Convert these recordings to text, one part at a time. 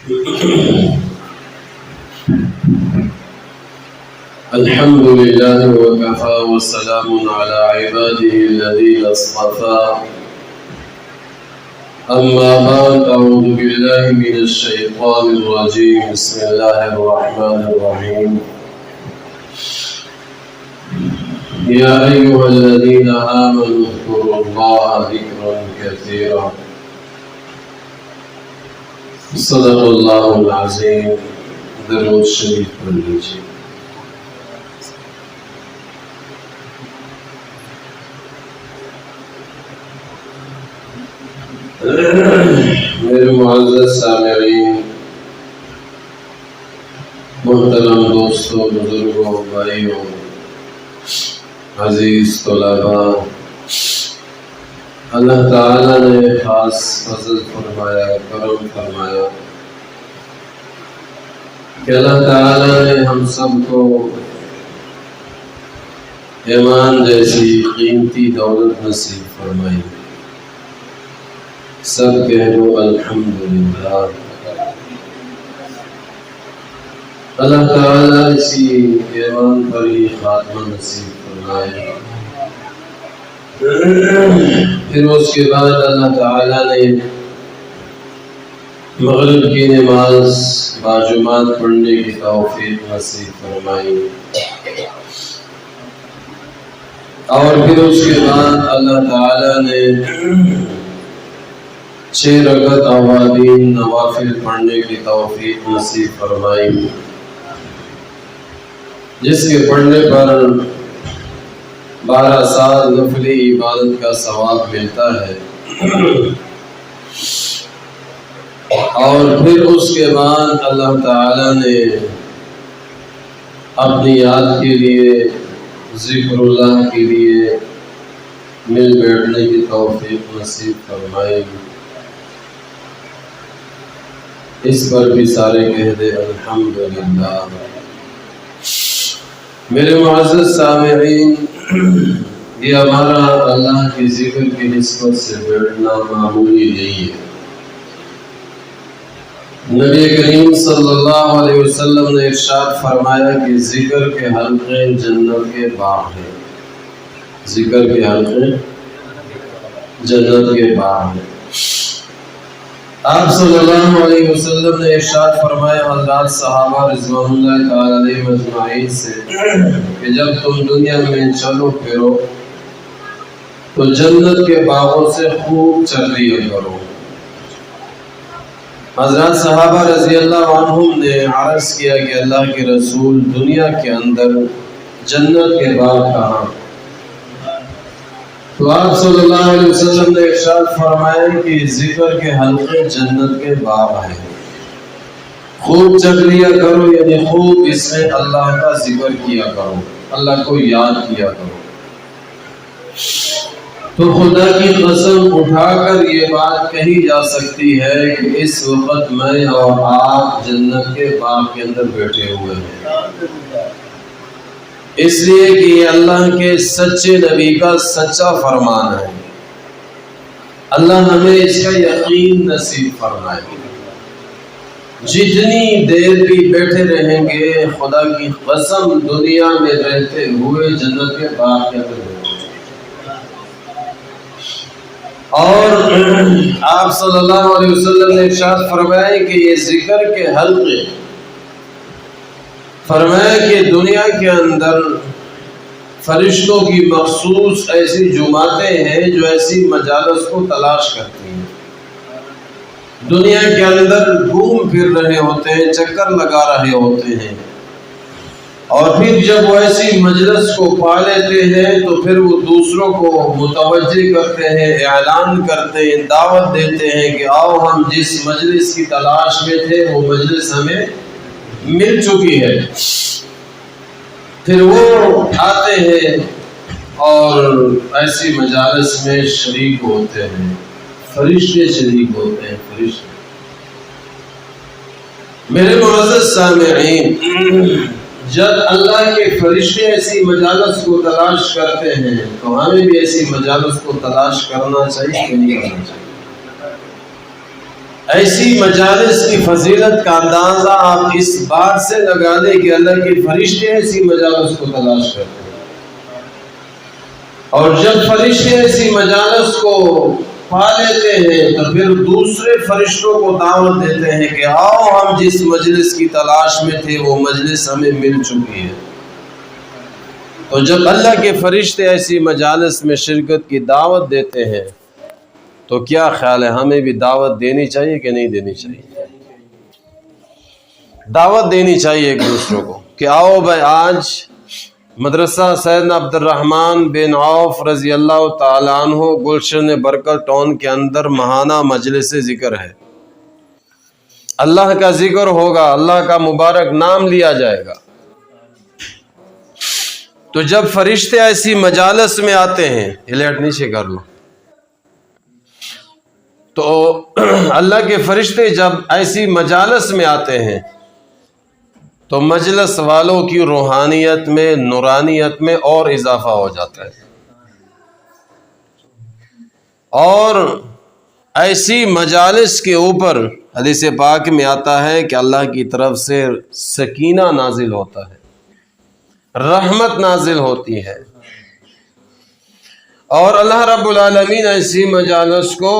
الحمد لله وكفى وسلام على عباده الذين اصطفى أما بعد أعوذ بالله من الشيطان الرجيم بسم الله الرحمن الرحيم يا أيها الذين آمنوا اذكروا الله ذكرا كثيرا صدق الله العظيم درود شریف پڑھ لیجیے. میرے معزز سامعین، محترم دوستوں، بزرگوں، بھائیوں، عزیز طلباء، اللہ تعالیٰ نے خاص فضل فرمایا، کرم فرمایا کہ اللہ تعالیٰ نے ہم سب کو ایمان جیسی قیمتی دولت نصیب فرمائی. سب کہو الحمدللہ. اللہ تعالیٰ اسی ایمان پر ہی خاتمہ نصیب فرمائے. پھر اس کے بعد اللہ تعالیٰ نے مغرب کی نماز باجماعت پڑھنے کی توفیق نصیب فرمائی، اور پھر اس کے بعد اللہ تعالیٰ نے 6 رکعت اوابین نوافل پڑھنے کی توفیق نصیب فرمائی، جس کے پڑھنے پر 12 سال نفلی عبادت کا ثواب ملتا ہے. اور پھر اس کے بعد اللہ تعالیٰ نے اپنی یاد کے لیے، ذکر اللہ کے لیے مل بیٹھنے کی توفیق نصیب فرمائی. اس پر بھی سارے کہہ دے الحمدللہ. میرے معزز سامعین، یہ ہمارا اللہ کی ذکر کی نسبت سے بیٹھنا معمولی نہیں ہے. نبی کریم صلی اللہ علیہ وسلم نے ارشاد فرمایا کہ ذکر کے حلقے جنت کے باغ ہیں. ذکر کے حلقے جنت کے باغ ہیں. آپ صلی اللہ علیہ وسلم نے ارشاد فرمایا حضرات صحابہ رضوان اللہ تعالی علیہ مجمعین سے کہ جب تم دنیا میں چلو پھرو تو جنت کے باغوں سے خوب چل لیا کرو. حضرات صحابہ رضی اللہ عنہم نے عرض کیا کہ اللہ کے رسول، دنیا کے اندر جنت کے باغ کہاں؟ تو آپ صلی اللہ علیہ وسلم نے ارشاد فرمایا کہ ذکر کے حلقے جنت کے باغ ہیں، خوب چل لیا کرو، یعنی خوب اس میں اللہ کا ذکر کیا کرو، اللہ کو یاد کیا کرو. تو خدا کی قسم اٹھا کر یہ بات کہی جا سکتی ہے کہ اس وقت میں اور آپ جنت کے باغ کے اندر بیٹھے ہوئے ہیں، اس لیے کہ یہ اللہ کے سچے نبی کا سچا فرمان ہے. اللہ ہمیں اس کا یقین نصیب فرمائے. جتنی دیر بھی بیٹھے رہیں گے، خدا کی قسم دنیا میں رہتے ہوئے جنت کے باغ کے اندر بیٹھے. اور آپ صلی اللہ علیہ وسلم نے ارشاد فرمایا کہ یہ ذکر کے حلقے، فرمایا کہ دنیا کے اندر فرشتوں کی مخصوص ایسی جماعتیں ہیں جو ایسی مجالس کو تلاش کرتی ہیں، دنیا کے اندر گھوم پھر رہے ہوتے ہیں، چکر لگا رہے ہوتے ہیں، اور پھر جب وہ ایسی مجلس کو پا لیتے ہیں تو پھر وہ دوسروں کو متوجہ کرتے ہیں، اعلان کرتے ہیں، دعوت دیتے ہیں کہ آؤ ہم جس مجلس کی تلاش میں تھے وہ مجلس ہمیں مل چکی ہے. پھر وہ آتے ہیں اور ایسی مجالس میں شریک ہوتے ہیں، فرشتے شریک ہوتے ہیں. فرشتے میرے معزز سامعین، جب اللہ کے فرشتے ایسی مجالس کو تلاش کرتے ہیں تو ہمیں بھی ایسی مجالس کو تلاش کرنا چاہیے کہ نہیں کرنا چاہیے؟ ایسی مجالس کی فضیلت کا اندازہ آپ اس بات سے لگا لیں کہ اللہ کے فرشتے ایسی مجالس کو تلاش کرتے ہیں، اور جب فرشتے ایسی مجالس کو پا لیتے ہیں تو پھر دوسرے فرشتوں کو دعوت دیتے ہیں کہ آؤ ہم جس مجلس کی تلاش میں تھے وہ مجلس ہمیں مل چکی ہے۔ تو جب اللہ کے فرشتے ایسی مجالس میں شرکت کی دعوت دیتے ہیں تو کیا خیال ہے ہمیں بھی دعوت دینی چاہیے کہ نہیں دینی چاہیے؟ دعوت دینی چاہیے ایک دوسروں کو کہ آؤ بھائی آج مدرسہ سیدنا عبد الرحمن بن عوف رضی اللہ تعالیٰ عنہ گلشن برکت ٹاؤن کے اندر ماہانہ مجلس ذکر ہے، اللہ کا ذکر ہوگا، اللہ کا مبارک نام لیا جائے گا۔ تو جب فرشتے ایسی مجالس میں آتے ہیں، الرٹ نیچے کر لو، تو اللہ کے فرشتے جب ایسی مجالس میں آتے ہیں تو مجلس والوں کی روحانیت میں، نورانیت میں اور اضافہ ہو جاتا ہے، اور ایسی مجالس کے اوپر حدیث پاک میں آتا ہے کہ اللہ کی طرف سے سکینہ نازل ہوتا ہے، رحمت نازل ہوتی ہے، اور اللہ رب العالمین ایسی مجالس کو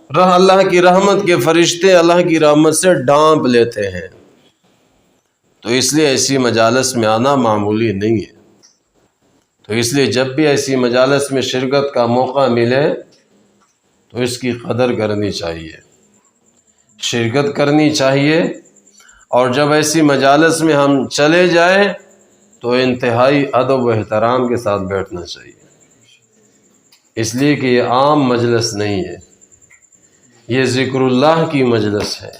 اللہ کی رحمت کے فرشتے اللہ کی رحمت سے ڈانپ لیتے ہیں۔ تو اس لیے ایسی مجالس میں آنا معمولی نہیں ہے، تو اس لیے جب بھی ایسی مجالس میں شرکت کا موقع ملے تو اس کی قدر کرنی چاہیے، شرکت کرنی چاہیے، اور جب ایسی مجالس میں ہم چلے جائیں تو انتہائی ادب و احترام کے ساتھ بیٹھنا چاہیے، اس لیے کہ یہ عام مجلس نہیں ہے، یہ ذکر اللہ کی مجلس ہے،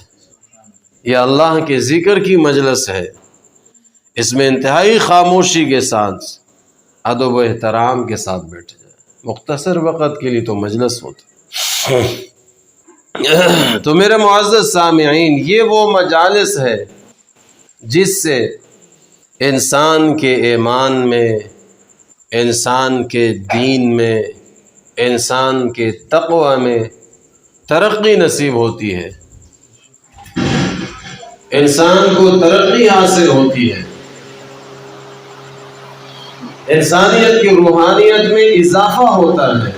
یہ اللہ کے ذکر کی مجلس ہے، اس میں انتہائی خاموشی کے ساتھ ادب و احترام کے ساتھ بیٹھ جائے، مختصر وقت کے لیے تو مجلس ہوتی۔ تو میرے معزز سامعین، یہ وہ مجالس ہے جس سے انسان کے ایمان میں، انسان کے دین میں، انسان کے تقوی میں ترقی نصیب ہوتی ہے، انسان کو ترقی حاصل ہوتی ہے، انسانیت کی روحانیت میں اضافہ ہوتا ہے،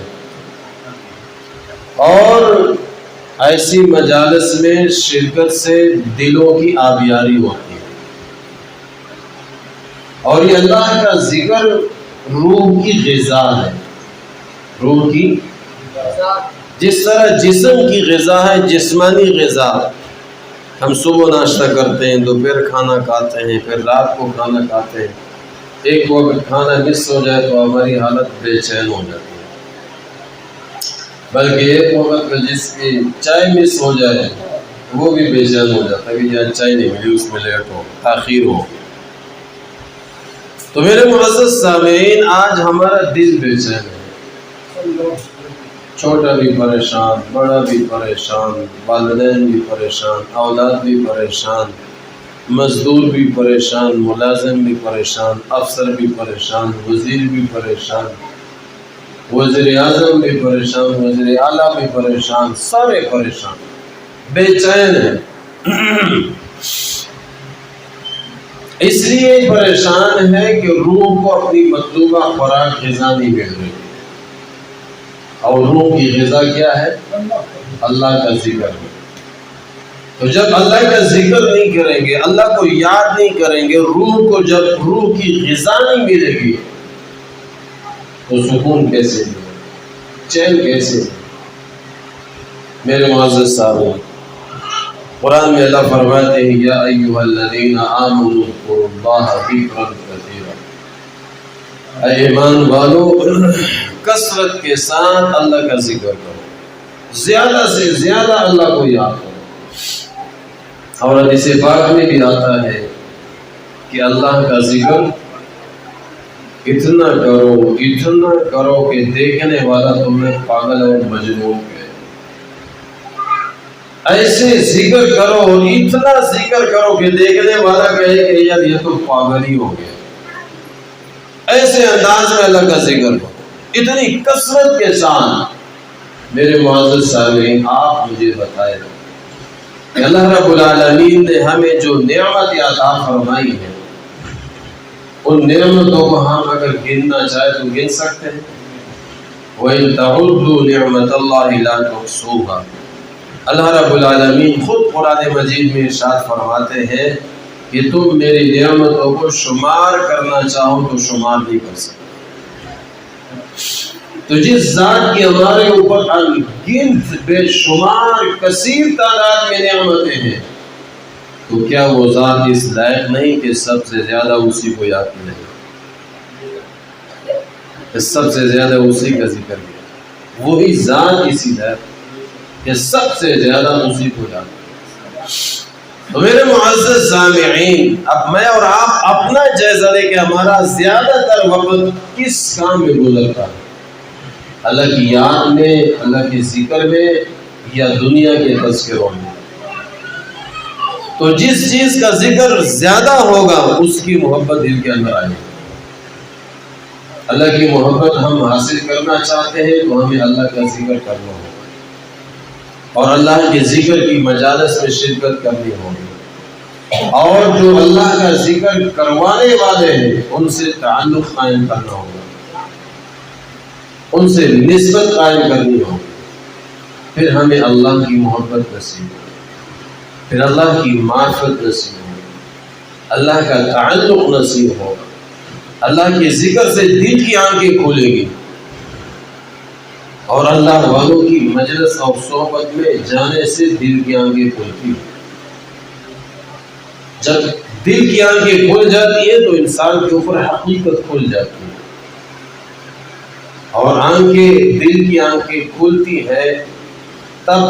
اور ایسی مجالس میں شرکت سے دلوں کی آبیاری ہوتی ہے، اور یہ اللہ کا ذکر روح کی غذا ہے، روح کی، جس طرح جسم کی غذا ہے، جسمانی غذا، ہم صبح ناشتہ کرتے ہیں، دوپہر کھانا کھاتے ہیں، پھر رات کو کھانا کھاتے ہیں، ایک وقت کھانا مس ہو جائے تو ہماری حالت بے چین ہو جاتی ہے، بلکہ ایک وقت میں جس کی چائے مس ہو جائے وہ بھی بے چین ہو جاتا ہے کہ یار چائے نہیں ملی، اس میں لیٹ ہو، تاخیر ہو۔ تو میرے معزز سامعین، آج ہمارا دل بے چین ہے، چھوٹا بھی پریشان، بڑا بھی پریشان، والدین بھی پریشان، اولاد بھی پریشان، مزدور بھی پریشان، ملازم بھی پریشان، افسر بھی پریشان، وزیر بھی پریشان، وزیر اعظم بھی پریشان، وزیر اعلیٰ بھی پریشان، سارے پریشان، بے چین ہیں۔ اس لیے پریشان ہے کہ روح کو اپنی مطلوبہ خوراک غذا نہیں مل رہی، اور روح کی غذا کیا ہے؟ اللہ کا ذکر ہے۔ تو جب اللہ کا ذکر نہیں کریں گے، اللہ کو یاد نہیں کریں گے، روح کو جب روح کی غذا نہیں ملے گی تو سکون کیسے ملے گا، چین کیسے؟ میرے معزز صاحب، قرآن میں اللہ فرماتے ہیں یا ایھا الذین آمنوا اذکروا اللہ ذکرا کثیرا، اے ایمان والو کثرت کے ساتھ اللہ کا ذکر کرو، زیادہ سے زیادہ اللہ کو یاد کرو۔ اور حدیث پاک میں بھی آتا ہے کہ اللہ کا ذکر اتنا کرو کہ دیکھنے والا تمہیں پاگل اور مجنون کہے، ایسے ذکر کرو، اتنا ذکر کرو کہ دیکھنے والا کہے کہ یار یہ تو پاگل ہی ہو گیا، ایسے انداز میں اللہ کا ذکر کرو، اتنی کثرت کے ساتھ میرے معزز سامعین، آپ مجھے بتائیں کہ اللہ رب العالمین نے ہمیں جو نعمت عطا فرمائی ہے، ان نعمتوں کو ہم اگر گننا چاہے تو گن سکتے ہیں؟ وَإِن تَعُدُّوا نِعْمَةَ اللَّهِ لَا تُحْصُوهَا۔ اللہ رب العالمین خود قرآن مجید میں ارشاد فرماتے ہیں کہ تم میری نعمتوں کو شمار کرنا چاہو تو شمار نہیں کر سکتے۔ تو جس ذات کی ہمارے اوپر انگنت بے شمار کثیر تعداد میں نعمتیں ہیں، تو کیا وہ ذات اس لائق نہیں کہ سب سے زیادہ اسی کو یاد کرے، کہ سب سے زیادہ اسی کا ذکر کیا؟ وہی ذات اسی لائق کہ سب سے زیادہ اسی کو یاد کرے۔ تو میرے معزز سامعین، اب میں اور آپ اپنا جائزہ لیں کہ ہمارا زیادہ تر وقت کس کام میں گزرتا ہے؟ اللہ کی یاد میں، اللہ کے ذکر میں، یا دنیا کے تذکروں میں؟ تو جس چیز کا ذکر زیادہ ہوگا اس کی محبت دل کے اندر آئے گی۔ اللہ کی محبت ہم حاصل کرنا چاہتے ہیں تو ہمیں اللہ کا ذکر کرنا ہوگا، اور اللہ کے ذکر کی مجالس میں شرکت کرنی ہوگی، اور جو اللہ کا ذکر کروانے والے ہیں ان سے تعلق قائم کرنا ہوگا، ان سے نسبت قائم کرنی ہوگی، پھر ہمیں اللہ کی محبت نصیب ہوگی، پھر اللہ کی معرفت نصیب ہوگی، اللہ کا تعلق نصیب ہوگا، اللہ کے ذکر سے دل کی آنکھیں کھولے گی، اور اللہ والوں کی مجلس اور صحبت میں جانے سے دل کی آنکھیں کھلتی ہیں۔ جب دل کی آنکھیں کھل جاتی ہیں تو انسان کے اوپر حقیقت کھل جاتی ہے، اور دل کی آنکھیں کھلتی ہے تب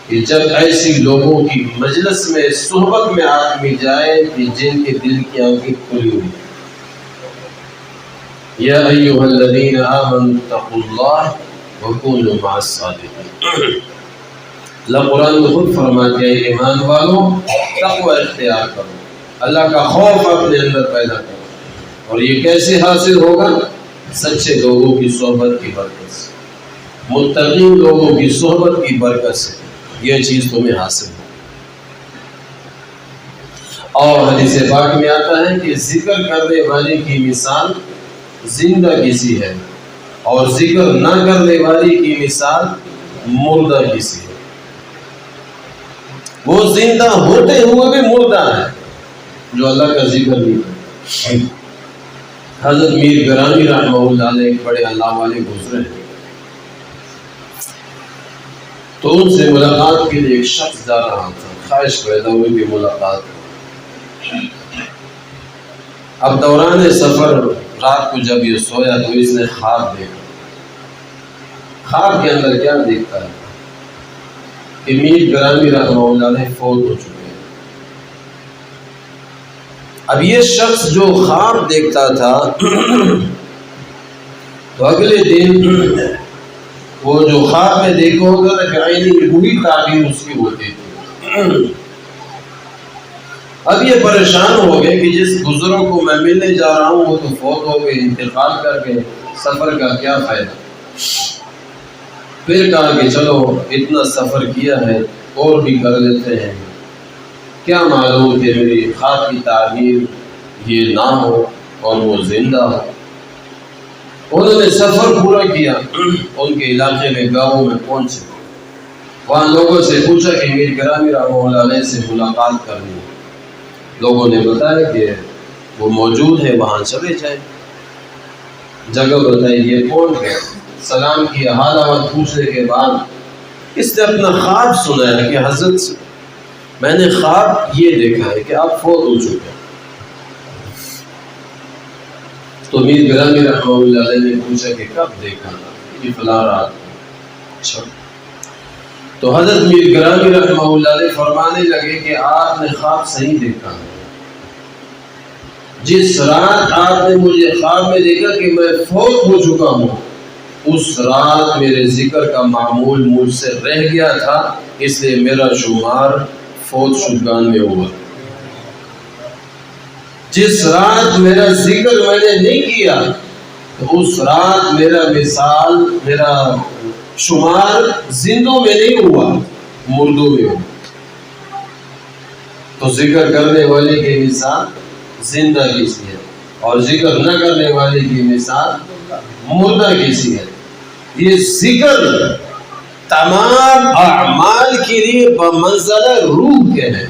کہ جب ایسی لوگوں کی مجلس میں، صحبت میں آدمی جائے کہ جن کے دل کی آنکھیں کھلی ہوئی۔ یا ایھا الذین آمنوا اتقوا اللہ وکونوا مع الصادقین۔ اللہ قرآن میں خود فرماتے ہیں، ایمان والوں تقوی اختیار کرو، اللہ کا خوف اپنے اندر پیدا کرو، اور یہ کیسے حاصل ہوگا؟ سچے لوگوں کی صحبت کی برکت سے، متقین لوگوں کی صحبت کی برکت سے یہ چیز تمہیں حاصل ہو۔ اور حدیث پاک میں آتا ہے کہ ذکر کرنے والے کی مثال زندہ کسی ہے، اور ذکر نہ کرنے والی کی مثال مردہ کسی ہے۔ وہ زندہ ہوتے ہوئے بھی مردہ ہے جو اللہ کا ذکر نہیں کرتا۔ حضرت میر گرامی رحمہ اللہ علیہ ایک بڑے اللہ والے گزرے ہیں، تو ان سے ملاقات کے لیے ایک شخص جا رہا تھا، خواہش پیدا ہوئی کہ ملاقات ہو۔ اب دوران سفر رات کو جب یہ سویا تو اس نے خواب دیکھا۔ خواب کے اندر کیا دیکھتا ہے کہ میر گرامی رحمہ اللہ علیہ فوت ہو چکے ہیں۔ اب یہ شخص جو خواب دیکھتا تھا تو اگلے دن وہ جو خواب میں دیکھا ہوتا تھا کہ عینی وہی تعبیر اس کی ہوتی تھی۔ اب یہ پریشان ہو گئے کہ جس بزرگ کو میں ملنے جا رہا ہوں وہ تو فوت ہو گئے، انتقال کر گئے، سفر کا کیا فائدہ؟ پھر کہا کہ چلو اتنا سفر کیا ہے اور بھی کر لیتے ہیں، کیا معلوم کہ میری خواب کی تعبیر یہ نہ ہو اور وہ زندہ ہو۔ انہوں نے سفر پورا کیا، ان کے علاقے میں گاؤں میں پہنچے، وہاں لوگوں سے پوچھا کہ میر گرامی رحمہ اللہ علیہ سے ملاقات کرنی ہے۔ لوگوں نے بتایا کہ وہ موجود ہے، وہاں چلے جائیں۔ جگہ بتائی، یہ کون ہے؟ سلام کیا، حال احوال پوچھنے کے بعد اس نے اپنا خواب سنایا کہ حضرت میں نے خواب یہ دیکھا ہے کہ آپ فوت ہو چکے ہیں۔ تو میر گرامی رحمہ اللہ علیہ نے پوچھا کہ کب دیکھا تھا؟ یہ فلاں رات کو۔ اچھا، تو حضرت میر گرامی رحمہ اللہ علیہ فرمانے لگے کہ آپ نے خواب صحیح دیکھا ہے۔ جس رات آپ نے مجھے خواب میں دیکھا کہ میں فوت ہو چکا ہوں، اس رات میرے ذکر کا معمول مجھ سے رہ گیا تھا، اس لیے میرا شمار فوت شدگان میں ہوا۔ جس رات میرا ذکر میں نے نہیں کیا تو اس رات میرا مثال، میرا شمار زندوں میں نہیں ہوا، مردوں میں ہوا. تو ذکر کرنے والے کی مثال زندہ کیسی ہے اور ذکر نہ کرنے والے کی مثال مردہ کیسی ہے. یہ ذکر تمام اعمال کے لیے بمنزلہ روح کے ہیں.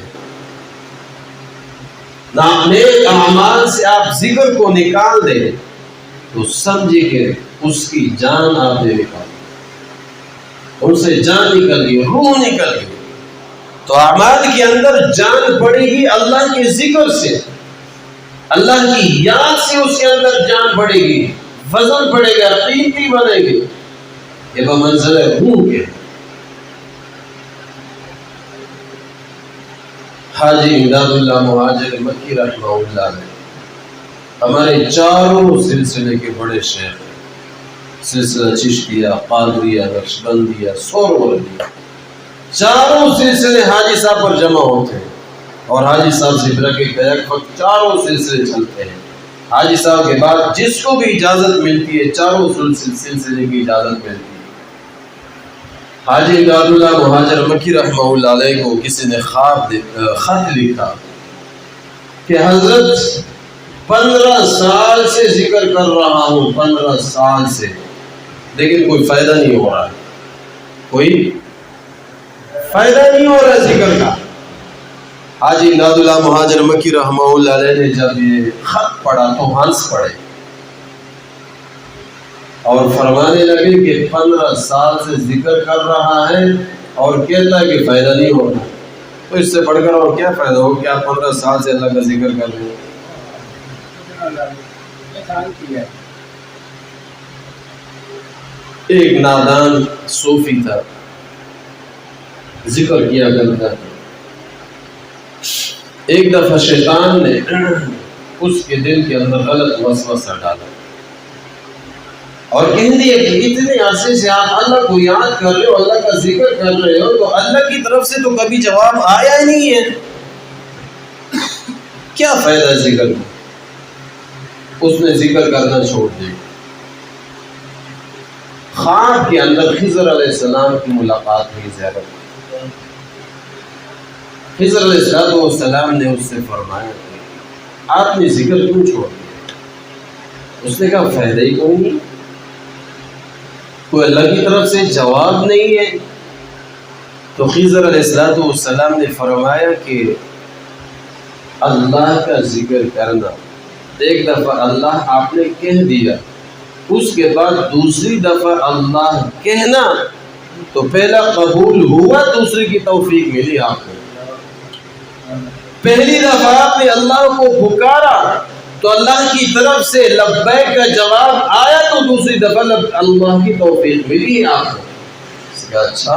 نیک اعمال سے آپ ذکر کو نکال دیں تو سمجھے کہ اس کی جان آپ نے نکالی، ان سے جان نکل گئی، روح نکل گئی. تو اعمال کے اندر جان پڑے گی اللہ کے ذکر سے، اللہ کی یاد سے اس کے اندر جان پڑے گی، وزن پڑے گا، قیمتی بنے گی. یہ بمنزلہ روح کے. حاجی امداد اللہ مہاجر مکی رحمہ اللہ نے ہمارے چاروں سلسلے کے بڑے شیخ ہیں. سلسلہ چشتیہ، قادریہ، نقشبندیہ، سہروردیہ، چاروں سلسلے حاجی صاحب پر جمع ہوتے ہیں اور حاجی صاحب سے برکے بیک وقت چاروں سلسلے چلتے ہیں. حاجی صاحب کے بعد جس کو بھی اجازت ملتی ہے چاروں سلسلے کی اجازت ملتی ہے. حاجی امداد اللہ مہاجر مکی رحمہ اللہ علیہ کو کسی نے خط لکھا کہ حضرت 15 سال سے ذکر کر رہا ہوں، 15 سال سے، لیکن کوئی فائدہ نہیں ہو رہا ہے، کوئی فائدہ نہیں ہو رہا ذکر کا. حاجی امداد اللہ مہاجر مکی رحمہ اللہ علیہ نے جب یہ خط پڑھا تو ہنس پڑے اور فرمانے لگے کہ 15 سال سے ذکر کر رہا ہے اور کہتا ہے کہ فائدہ نہیں ہو رہا. تو اس سے بڑھ کر اور کیا فائدہ ہو کہ آپ 15 سال سے اللہ کا ذکر کر رہے ہیں. ایک نادان صوفی تھا، ذکر کیا کرتا تھا. ایک دفعہ شیطان نے اس کے دل کے اندر غلط وسوسہ ڈالا اور کہہ دیا کہ اتنے عرصے سے آپ اللہ کو یاد کر رہے ہو، اللہ کا ذکر کر رہے ہو، تو اللہ کی طرف سے تو کبھی جواب آیا ہی نہیں ہے، کیا فائدہ ذکر کا. اس نے ذکر کرنا چھوڑ دیا. خواب کے اندر خضر علیہ السلام کی ملاقات ہوئی زیارت. خضر علیہ السلام نے اس سے فرمایا کہ آپ نے ذکر کیوں چھوڑ دیا؟ اس نے کہا فائدہ ہی کوئی نہیں، کوئی اللہ کی طرف سے جواب نہیں ہے. تو خضر علیہ السلام نے فرمایا کہ اللہ کا ذکر کرنا، ایک دفعہ اللہ آپ نے کہہ دیا، اس کے بعد دوسری دفعہ اللہ کہنا، تو پہلا قبول ہوا، دوسری کی توفیق ملی آپ کو. پہلی دفعہ آپ نے اللہ کو پکارا تو اللہ کی طرف سے لبیک کا جواب آیا، تو دوسری دفعہ اللہ کی توفیق ملی آپ کو. اس کا اچھا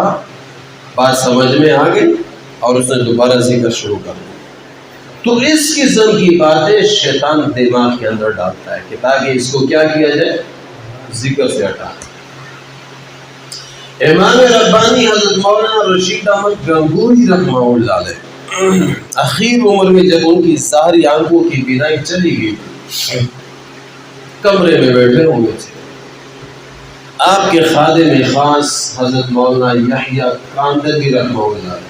بات سمجھ میں آ گئی اور اس نے دوبارہ ذکر شروع کر دیا. تو اس قسم کی باتیں شیطان دماغ کے اندر ڈالتا ہے کہ تاکہ اس کو کیا کیا جائے، ذکر سے ہٹا. امام ربانی حضرت مولانا رشید احمد گنگوہی رحمہ اللہ علیہ اخیر عمر میں جب ان کی ساری آنکھوں کی بینائی چلی گئی، کمرے میں بیٹھے ہوئے تھے. آپ کے خادم خاص حضرت مولانا یحییٰ کاندھلی رحمہ اللہ علیہ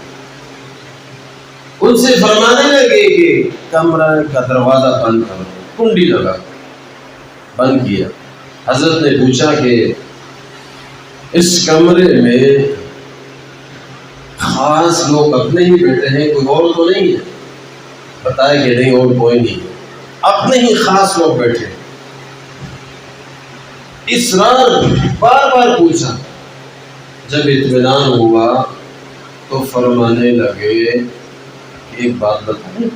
ان سے فرمانے لگے کہ کمرہ کا دروازہ بند کرو، کنڈی لگا. بند کیا. حضرت نے پوچھا کہ اس کمرے میں خاص لوگ اپنے ہی بیٹھے ہیں، کوئی اور تو نہیں ہے؟ بتایا کہ نہیں، اور کوئی نہیں ہے، اپنے ہی خاص لوگ بیٹھے. اصرار بار بار پوچھا. جب اطمینان ہوا تو فرمانے لگے ایک بات بتائیں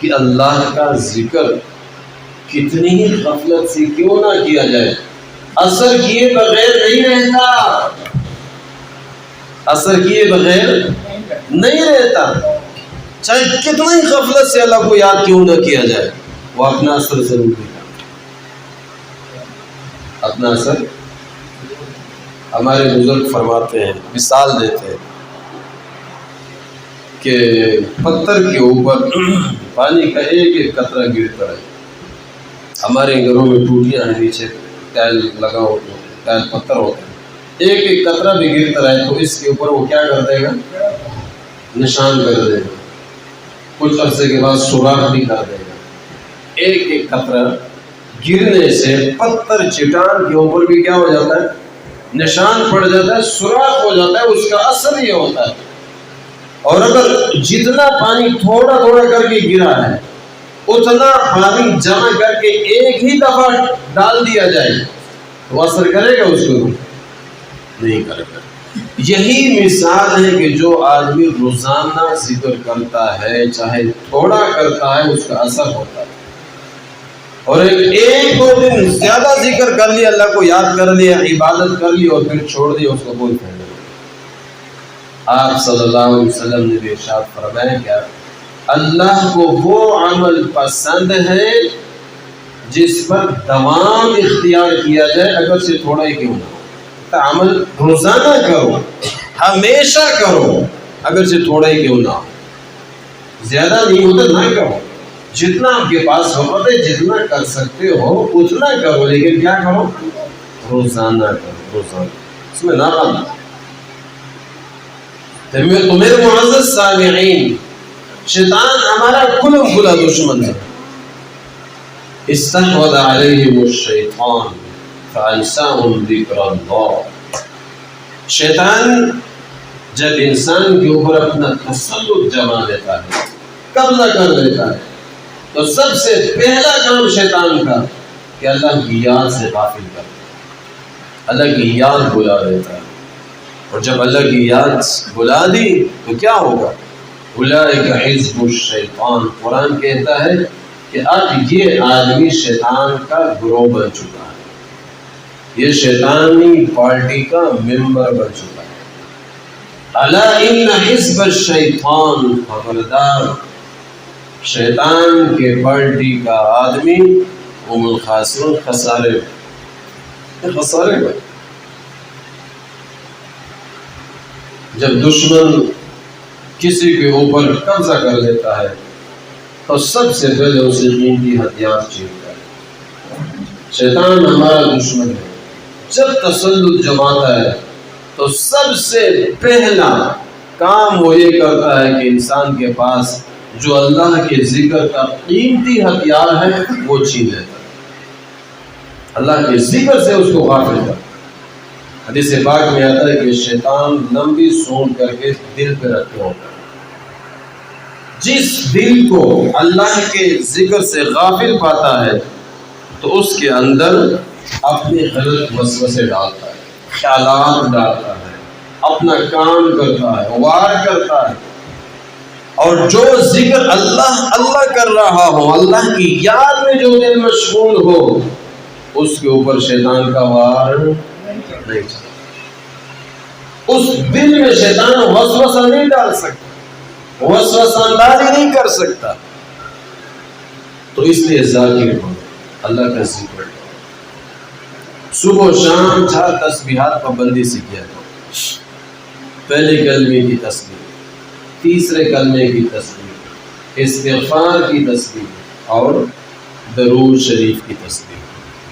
کہ اللہ کا ذکر کتنی ہی غفلت سے کیوں نہ کیا جائے، اثر کیے بغیر نہیں رہتا، اثر کیے بغیر نہیں رہتا. چاہے کتنا ہی غفلت سے اللہ کو یاد کیوں نہ کیا جائے، وہ اپنا اثر ضرور دیتا، اپنا اثر. ہمارے بزرگ فرماتے ہیں، مثال دیتے ہیں کہ پتھر کے اوپر پانی کا ایک ایک قطرہ گرتا ہے. ہمارے گھروں میں ٹوٹیاں ہیں، نیچے ٹائل لگا ہوتا ہے، پتھر ہوتے ہیں، ایک ایک قطرہ بھی گرتا رہے تو اس کے اوپر وہ کیا کر دے گا؟ نشان کر دے گا، کچھ عرصے کے بعد سوراخ بھی کر دے گا۔ ایک ایک قطرہ گرنے سے پتھر چٹان کے اوپر بھی کیا ہو جاتا ہے؟ نشان پڑ جاتا ہے، سوراخ ہو جاتا ہے۔ اس کا اثر یہ ہوتا ہے، اور اگر جتنا پانی تھوڑا تھوڑا کر کے گرا ہے اتنا پانی جمع کر کے ایک ہی دفعہ ڈال دیا جائے تو اثر کرے گا؟ اس کو نہیں کرے گا۔ یہی مثال ہے کہ جو آدمی روزانہ ذکر کرتا ہے، چاہے تھوڑا کرتا ہے، اس کا اثر ہوتا ہے۔ اور ایک دو دن زیادہ ذکر کر لیا، اللہ کو یاد کر لیا، عبادت کر لی اور پھر چھوڑ دیا، اس کو کوئی فائدہ نہیں۔ آپ صلی اللہ علیہ وسلم نے بھی ارشاد فرمایا کہ اللہ کو وہ عمل پسند ہے جس پر دوام اختیار کیا جائے، اگر سے تھوڑا ہی کیوں نہ ہو۔ عمل روزانہ کرو، ہمیشہ کرو، اگر سے تھوڑا ہی کیوں نہ ہو۔ زیادہ نہیں ہوتا نہ کرو، جتنا آپ کے پاس وقت ہے جتنا کر سکتے ہو اتنا کرو، لیکن کیا کرو؟ روزانہ کرو، روزانہ، اس میں نہ بنا۔ تو میرے معزز سامعین، شیطان ہمارا کھلا کھلا دشمن ہے۔ استحوذ علیہم الشیطان فانساہم ذکر اللہ۔ شیطان جب انسان کے اوپر اپنا تسلط جما لیتا ہے، قبضہ کر لیتا ہے، تو سب سے پہلا کام شیطان کا کہ اللہ کی یاد سے غافل کر دیتا، اللہ کی یاد بلا دیتا ہے۔ اور جب اللہ کی یاد بلا دی تو کیا ہوگا؟ اولئک حزب الشیطان۔ قرآن کہتا ہے کہ اب یہ آدمی شیطان کا گروہ بن چکا ہے، یہ شیطانی پارٹی کا ممبر بن چکا ہے۔ الا ان حزب الشیطان، خبردار شیطان کے پارٹی کا آدمی هم الخاسرون، خسارے میں۔ جب دشمن کسی کے اوپر قبضہ کر لیتا ہے تو سب سے پہلے اسے قیمتی ہتھیار چھینتا ہے۔ شیطان ہمارا دشمن ہے، جب تسلط جماتا ہے تو سب سے پہلا کام وہ یہ کرتا ہے کہ انسان کے پاس جو اللہ کے ذکر کا قیمتی ہتھیار ہے وہ چھین لیتا ہے، اللہ کے ذکر سے اس کو غافل کرتا ہے۔ حدیث پاک میں آتا ہے کہ شیطان لمبی سونڈ کر کے دل پہ رکھے ہوتا ہے۔ جس دل کو اللہ کے ذکر سے غافل پاتا ہے تو اس کے اندر اپنے غلط وسوسے ڈالتا ہے، خیالات ڈالتا ہے، اپنا کام کرتا ہے، وار کرتا ہے، اور جو ذکر اللہ اللہ کر رہا ہو، اللہ کی یاد میں جو دل مشغول ہو، اس کے اوپر شیطان کا وار نہیں چلتا۔ اس دل میں شیطان وسوسہ نہیں ڈال سکتا، وسوسہ اندازی نہیں کر سکتا۔ تو اس لیے ذاکر ہو، اللہ کا ذکر کرو، صبح و شام 4 تسبیحات پابندی سے کیا کرو۔ پہلے کلمے کی تسبیح، تیسرے کلمے کی تسبیح، استغفار کی تسبیح اور درود شریف کی تسبیح۔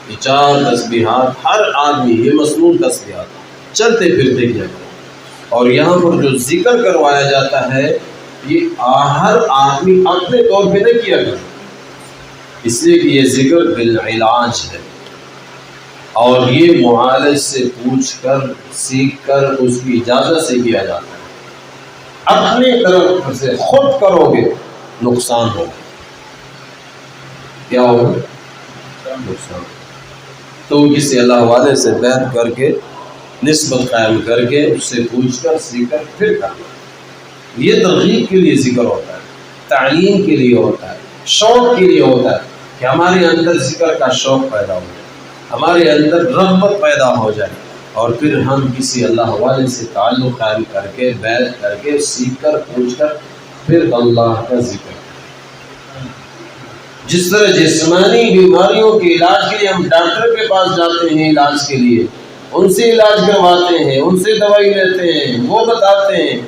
یہ 4 تسبیحات ہر آدمی، یہ مسنون تسبیحات چلتے پھرتے کیا کرو۔ اور یہاں پر جو ذکر کروایا جاتا ہے یہ ہر آدمی اپنے طور پہ نہ کیا کرے، اس لیے کہ یہ ذکر بالعلاج ہے، اور یہ معالج سے پوچھ کر سیکھ کر اس کی اجازت سے کیا جاتا ہے۔ اپنے طرف سے خود کرو گے نقصان ہوگا۔ کیا ہوگا؟ نقصان۔ تو کسی اللہ والے سے بیعت کر کے، نسبت قائم کر کے، اس سے پوچھ کر سیکھ کر پھر کرنا۔ یہ ترغیب کے لیے ذکر ہوتا ہے، تعلیم کے لیے ہوتا ہے، شوق کے لیے ہوتا ہے کہ ہمارے اندر ذکر کا شوق پیدا ہو جائے، ہمارے اندر رغبت پیدا ہو جائے، اور پھر ہم کسی اللہ والے سے تعلق قائم کر کے، بیعت کر کے، سیکھ کر پوچھ کر پھر اللہ کا ذکر۔ جس طرح جسمانی بیماریوں کے علاج کے لیے ہم ڈاکٹر کے پاس جاتے ہیں علاج کے لیے، ان سے علاج کرواتے ہیں، ان سے دوائی لیتے ہیں، وہ بتاتے ہیں،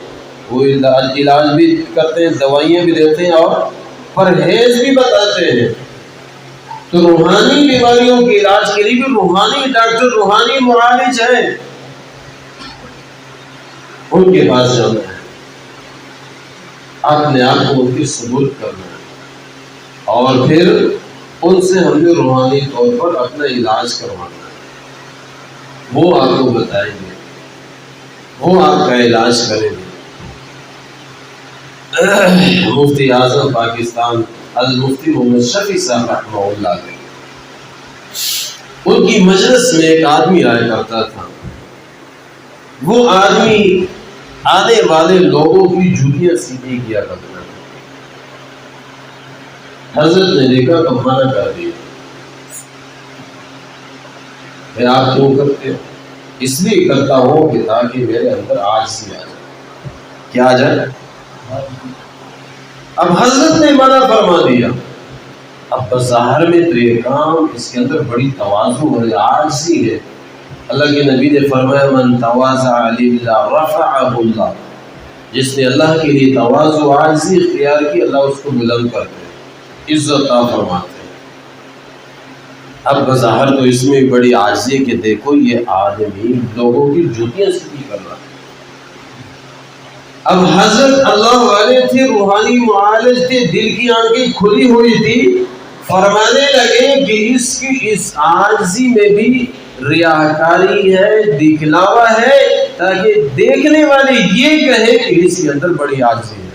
وہ علاج بھی کرتے ہیں، دوائیاں بھی دیتے ہیں اور پرہیز بھی بتاتے ہیں، تو روحانی بیماریوں کے علاج کے لیے بھی روحانی ڈاکٹر، روحانی معالج ہیں، ان کے پاس جانا ہے، اپنے آپ کو ان کی سبورت کرنا ہے، اور پھر ان سے ہم نے روحانی طور پر اپنا علاج کروانا ہے۔ وہ آپ کو بتائیں گے، وہ آپ کا علاج کریں گے۔ مفتی اعظم پاکستان المفتی محمد شفیع صاحب رحمہ اللہ علیہ، ان کی مجلس میں ایک آدمی آیا کرتا تھا، وہ آدمی آنے والے لوگوں کی جوتیاں سیدھی کیا کرتا تھا۔ حضرت نے دیکھا تو منع کر دیا، میں آپ کیوں کرتے ہو؟ اس لیے کرتا ہوں کہ تاکہ میرے اندر عاجزی آ جائے۔ کیا آ جائے؟ اب حضرت نے منع فرما دیا۔ اب بظاہر میں تو یہ کام، اس کے اندر بڑی تواضع ہے، عاجزی ہے۔ اللہ کے نبی نے فرمایا من تواضع للہ رفعہ اللہ، جس نے اللہ کے لیے تواضع و عاجزی اختیار کی، اللہ اس کو بلند کرتے ہیں، عزت عطا فرماتے ہیں۔ اب بظاہر تو اس میں بڑی عاجزی ہے کہ دیکھو یہ آدمی لوگوں کی جوتیاں سیدھی کر رہا ہے۔ اب حضرت اللہ والے تھے، روحانی معالج تھے، دل کی آنکھیں کھلی ہوئی تھی، فرمانے لگے کہ اس کی اس عاجزی میں بھی ریاکاری ہے، دکھلاوا ہے، تاکہ دیکھنے والے یہ کہے کہ اس کے اندر بڑی عاجزی ہے۔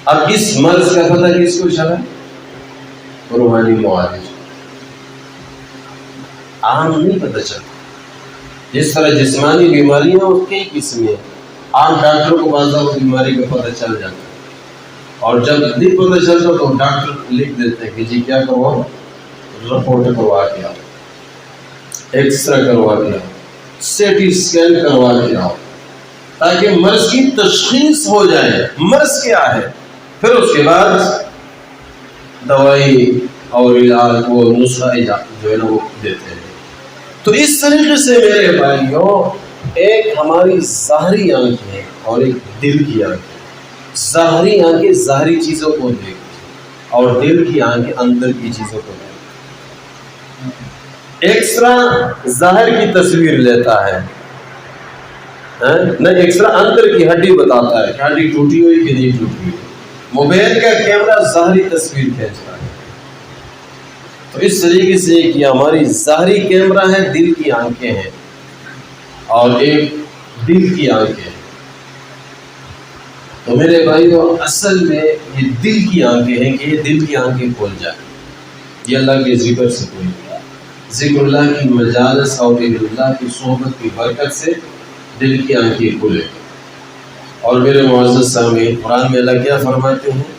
اب اس مرض کا پتہ کس کو چلا؟ روحانی معالج، عام نہیں پتہ چلا۔ جس طرح جسمانی بیماریاں اس کئی قسمیں ہیں، عام ڈاکٹروں کو بعض اوقات بیماری کا پتہ چل جاتا ہے، اور جب نہیں پتہ چلتا تو ڈاکٹر لکھ دیتے ہیں کہ جی کیا کرواؤ، رپورٹ کروا کے آؤ، ایکس رے کروا کے آؤ، سی ٹی اسکین کروا کے آؤ، تاکہ مرض کی تشخیص ہو جائے مرض کیا ہے۔ پھر اس کے بعد دوائی اور علاج کو نسخہ جو ہے نا وہ دیتے ہیں۔ تو اس طریقے سے میرے بھائیوں، ایک ہماری ظاہری آنکھ ہے اور ایک دل کی آنکھ ہے۔ ظاہری آنکھیں ظاہری چیزوں کو دیکھتی ہیں، اور دل کی آنکھیں اندر کی چیزوں کو دیکھتی ہیں۔ ایکسرا ظاہر کی تصویر لیتا ہے، نہ ایکسرا اندر کی ہڈی بتاتا ہے کہ ہڈی ٹوٹی ہوئی کہ نہیں ٹوٹی ہوئی۔ موبائل کا کیمرہ ظاہری تصویر کھینچتا ہے۔ تو اس طریقے سے کہ ہماری ظاہری کیمرہ ہے، دل کی آنکھیں ہیں، اور ایک دل کی آنکھیں ہیں۔ تو میرے بھائیو، اصل میں یہ دل کی آنکھیں ہیں کہ یہ دل کی آنکھیں کھول جائیں، یہ اللہ کے ذکر سے کھول جائے، ذکر اللہ کی مجالس اور اللہ کی صحبت کی برکت سے دل کی آنکھیں کھلے۔ اور میرے معزز سامعین، قرآن میں اللہ کیا فرماتے ہیں؟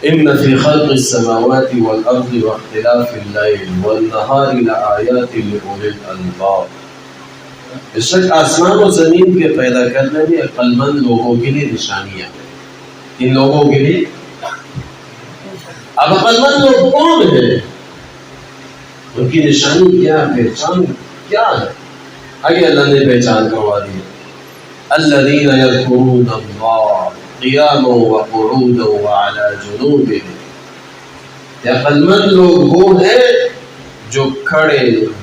ان فی خلق السماوات والارض واختلاف اللیل والنہار لآیات لأولی الالباب، بے شک آسمان و زمین کے پیدا کرنے میں عقل مند لوگوں کے لیے نشانیاں ہیں۔ ان لوگوں کے لیے، اب عقل مند لوگ کون ہیں؟ ان کی نشانی کیا ہے، پہچان کیا ہے؟ آگے اللہ نے پہچان کروا دی، الذین یذکرون اللہ قیاما وقعودا وعلی جنوبہم، عقل مند لوگ وہ ہیں جو کھڑے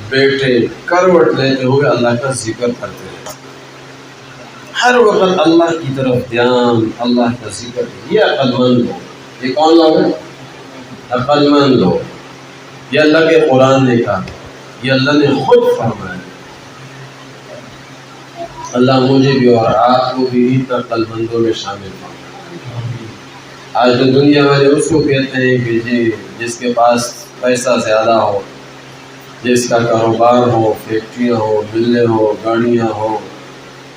بیٹھے کروٹ لیتے ہوئے اللہ کا ذکر کرتے ہیں، ہر وقت اللہ کی طرف دھیان، اللہ کا ذکر۔ یہ عقل مند لوگ، یہ کون لوگ ہیں؟ عقل مند لوگ۔ یہ اللہ کے قرآن نے کہا، یہ اللہ نے خود فرمایا۔ اللہ مجھے بھی اور آپ کو بھی ان عقل مندوں میں شامل فرمائے۔ آج تو دنیا والے اس کو کہتے ہیں کہ جی جس کے پاس پیسہ زیادہ ہو، جس کا کاروبار ہو، فیکٹریاں ہو، ملیں ہو، گاڑیاں ہو،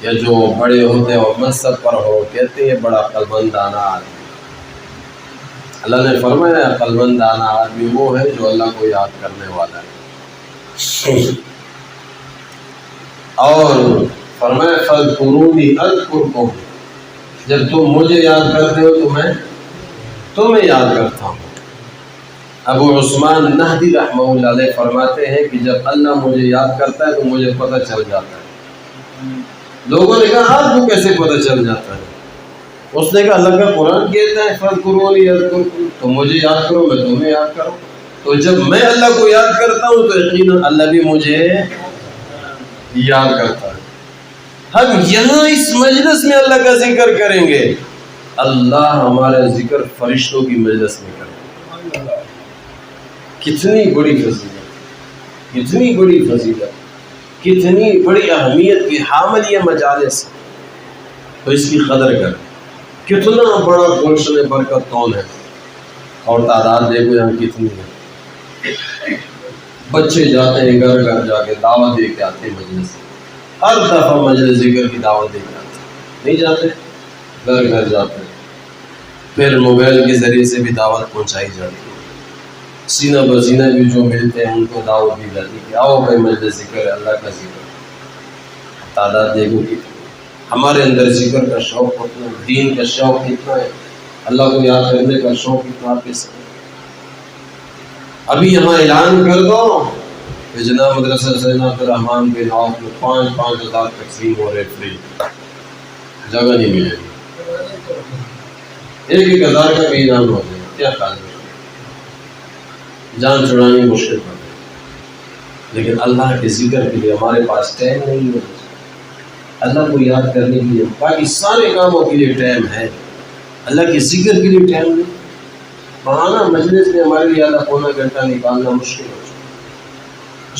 یا جو بڑے ہوتے ہیں اور منصب پر ہو، کہتے ہیں بڑا عقل مند دانا آدمی۔ اللہ نے فرمایا عقل مند دانا آدمی وہ ہے جو اللہ کو یاد کرنے والا ہے، اور فرمایا فاذکرونی اذکرکم، جب تم مجھے یاد کرتے ہو تو میں تمہیں یاد کرتا ہوں۔ ابو عثمان نہدی رحمہ اللہ علیہ فرماتے ہیں کہ جب اللہ مجھے یاد کرتا ہے تو مجھے پتہ چل جاتا ہے۔ لوگوں نے کہا آپ کو کیسے پتہ چل جاتا ہے؟ اس نے کہا اللہ کا قرآن کہتا ہے فَاذْكُرُونِي أَذْكُرْكُمْ، تم مجھے یاد کرو میں تمہیں یاد کروں. تو جب میں اللہ کو یاد کرتا ہوں تو یقیناً اللہ بھی مجھے یاد کرتا ہے. ہم یہاں اس مجلس میں اللہ کا ذکر کریں گے، اللہ ہمارا ذکر فرشتوں کی مجلس میں کرے گا. کتنی بڑی فضیلت، کتنی بڑی فضیلت، کتنی بڑی اہمیت کی حامل یہ مجالس. تو اس کی قدر کر. کتنا بڑا گلشن برکت کون ہے، اور تعداد دیکھو یہاں کتنی ہے. بچے جاتے ہیں گھر گھر جا کے دعوت دے کے آتے ہیں مجلس، ہر دفعہ مجلس ذکر کی دعوت دے کے آتے ہیں. نہیں جاتے؟ گھر گھر جاتے ہیں. پھر موبائل کے ذریعے سے بھی دعوت پہنچائی جاتی ہے. سینہ بسینہ بھی جو ملتے ہیں ان کو دعوت دی جاتی ہے کہ آؤ بھائی مجلس ذکر ہے، اللہ کا ذکر. تعداد دیکھو کتنی. ہمارے اندر ذکر کا شوق کتنا ہے، دین کا شوق کتنا ہے، اللہ کو یاد کرنے کا شوق کتنا آپ کے ساتھ. ابھی یہاں اعلان کر دو کہ جناب مدرسہ سیدنا عبدالرحمن بن عوف میں 5,000 تقسیم ہو رہے فری. جگہ نہیں ملے گی. 1,000 کا بھی انعام ہو جائے. کیا خیال ہے؟ جان چھڑانی مشکل پڑ گئی. لیکن اللہ کے ذکر کے لیے ہمارے پاس ٹائم نہیں ہے. اللہ کو یاد کرنے کے لیے باقی سارے کاموں کے لیے ٹائم ہے، اللہ کے ذکر کے لیے ٹائم نہیں. بہانہ مجلس میں ہمارے لیے آدھا پونا گھنٹہ نکالنا مشکل ہو جائے.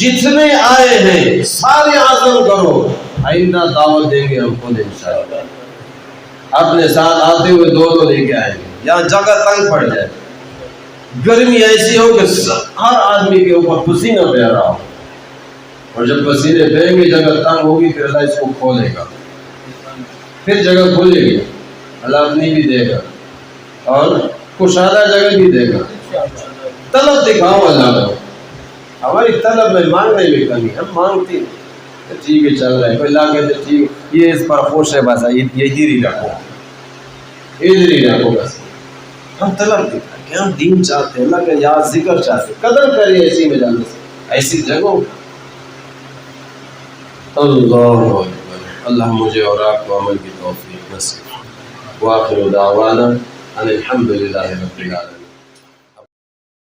جتنے آئے ہیں سارے عزم کرو، آئندہ دعوت دیں گے ہم خود انشاءاللہ. اپنے ساتھ آتے ہوئے 2 لے کے آئیں گے. یہاں جگہ تنگ پڑ جائے، گرمی ایسی ہو کہ ہر آدمی کے اوپر پسینہ بہ رہا ہو، اور جب پسینے بہیں گے جگہ تنگ ہوگی پھر اللہ اس کو کھولے گا. پھر جگہ کھولے گی، اللہ اپنی بھی دے گا اور کشادہ جگہ بھی دے گا. طلب دکھاؤ اللہ کو. ہماری طلب میں مانگنے میں کمی، ہم مانگتے ہیں ٹھیک ہے چل رہا ہے. اللہ کہتے ٹھیک یہ اس پر خوش ہے، بس یہی ہی رکھو، ادھر ہی رکھو. بس ہم طلب دکھائیں کہ ہم دین چاہتے ہیں، اللہ کا یاد ذکر چاہتے ہیں. قدر کریں ایسی مجالس، ایسی جگہوں. اللہ اکبر. اللہ مجھے اور آپ کو عمل کی توفیق نصیب. وآخر دعوانا ان الحمد للہ رب العالمین.